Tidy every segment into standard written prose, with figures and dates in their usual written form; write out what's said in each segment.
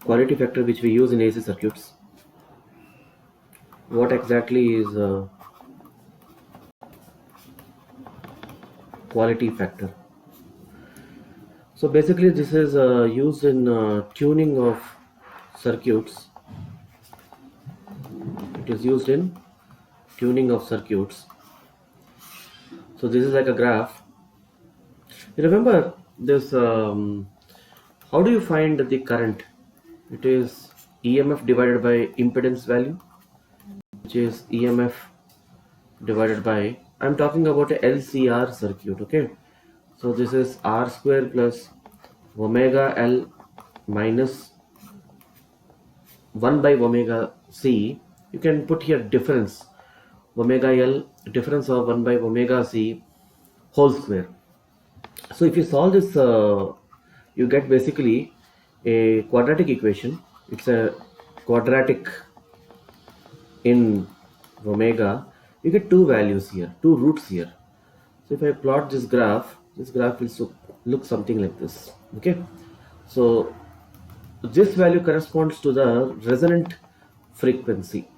quality factor which we use in AC circuits. What exactly is quality factor? So basically this is used in tuning of circuits. It is used in tuning of circuits. So this is like a graph. You remember this, how do you find the current? It is EMF divided by impedance value, which is EMF divided by, I'm talking about a LCR circuit, okay? So this is R square plus omega L minus 1 by omega C. You can put here difference, omega L, difference of 1 by omega C whole square. So if you solve this, you get basically a quadratic equation. It's a quadratic in omega. You get two values here, two roots here. So if I plot this graph will look something like this. Okay, so this value corresponds to the resonant frequency.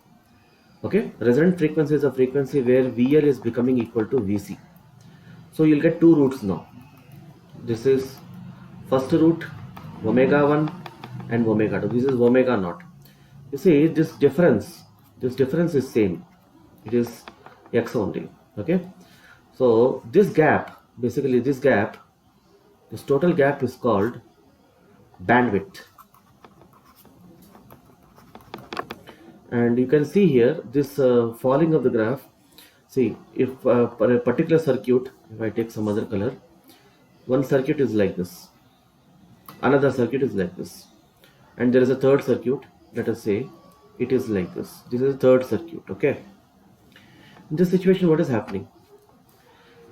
Okay, resonant frequency is a frequency where VL is becoming equal to VC. So you'll get two roots now. This is first root omega 1 and omega 2. This is omega naught. You see this difference is same. It is x only. Okay, so this gap, basically this total gap is called bandwidth. And you can see here this falling of the graph. See, if for a particular circuit, if I take some other color, one circuit is like this, another circuit is like this, and there is a third circuit, let us say it is like this. This is a third circuit. Okay, in this situation what is happening?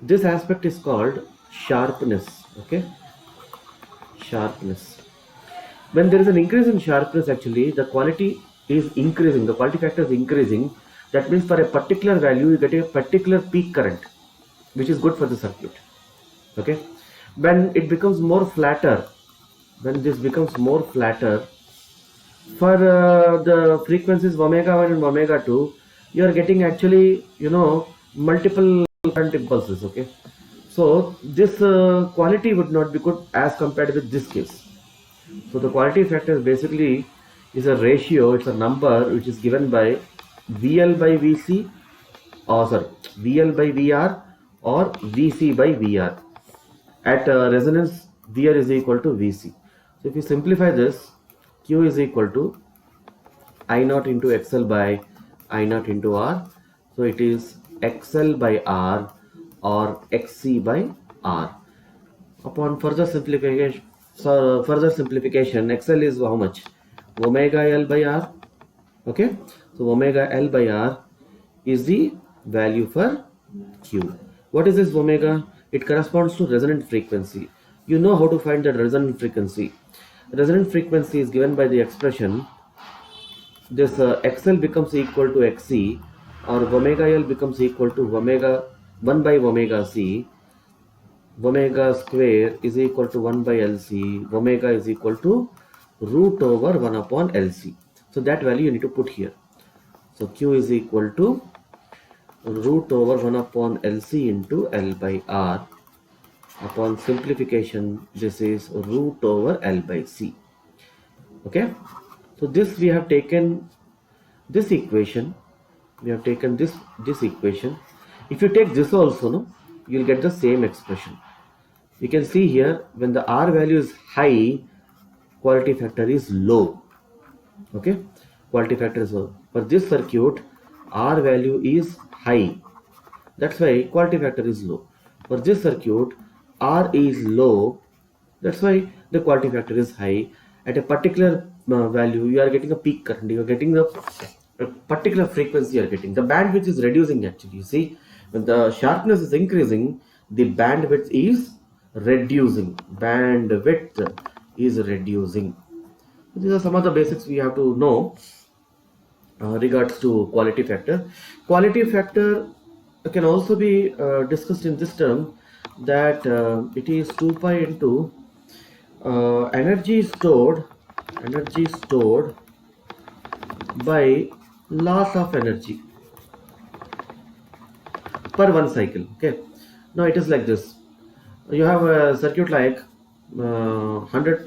This aspect is called sharpness. Okay, sharpness. When there is an increase in sharpness, actually the quality is increasing, the quality factor is increasing. That means for a particular value you get a particular peak current, which is good for the circuit. Okay, when it becomes more flatter, when this becomes more flatter, for the frequencies omega 1 and omega 2, you are getting actually, multiple current impulses. Okay, so this quality would not be good as compared with this case. So the quality factor basically is a ratio, it's a number which is given by VL by VC, or sorry, VL by VR or VC by VR. At resonance, VR is equal to VC. So if you simplify this, Q is equal to I naught into XL by I naught into R. So it is XL by R or XC by R. Upon further simplification, XL is how much? Omega L by R. Okay, so omega L by R is the value for Q. What is this omega? It corresponds to resonant frequency. You know how to find the resonant frequency. Resonant frequency is given by the expression, this XL becomes equal to XC, or omega L becomes equal to omega 1 by omega C. Omega square is equal to 1 by LC. Omega is equal to root over 1 upon LC. So that value you need to put here. So Q is equal to root over 1 upon LC into L by R. Upon simplification, this is root over L by C. Okay, so this we have taken this equation. We have taken this equation. If you take this also, no, you will get the same expression. You can see here, when the R value is high, quality factor is low. Okay, quality factor is low. For this circuit, R value is high, that's why quality factor is low. For this circuit, R is low, that's why the quality factor is high. At a particular value, you are getting a peak current, you are getting the particular frequency, you are getting the bandwidth is reducing. Actually, you see, when the sharpness is increasing, the bandwidth is reducing. These are some of the basics we have to know regards to quality factor. Quality factor can also be discussed in this term, that it is 2 pi into energy stored energy stored by loss of energy per one cycle. Okay, now it is like this. You have a circuit like 100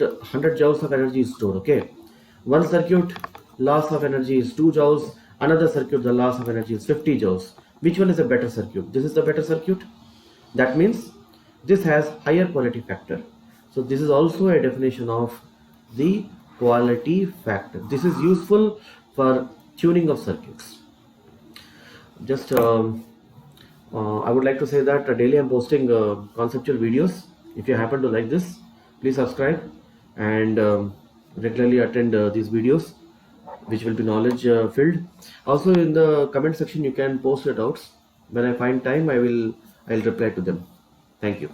joules of energy is stored. Okay, one circuit loss of energy is 2 joules, another circuit the loss of energy is 50 joules. Which one is a better circuit? This is the better circuit. That means this has higher quality factor. So this is also a definition of the quality factor. This is useful for tuning of circuits. Just I would like to say that daily I'm posting conceptual videos. If you happen to like this, please subscribe and regularly attend these videos, which will be knowledge filled. Also, in the comment section, you can post your doubts. When I find time, I'll reply to them. Thank you.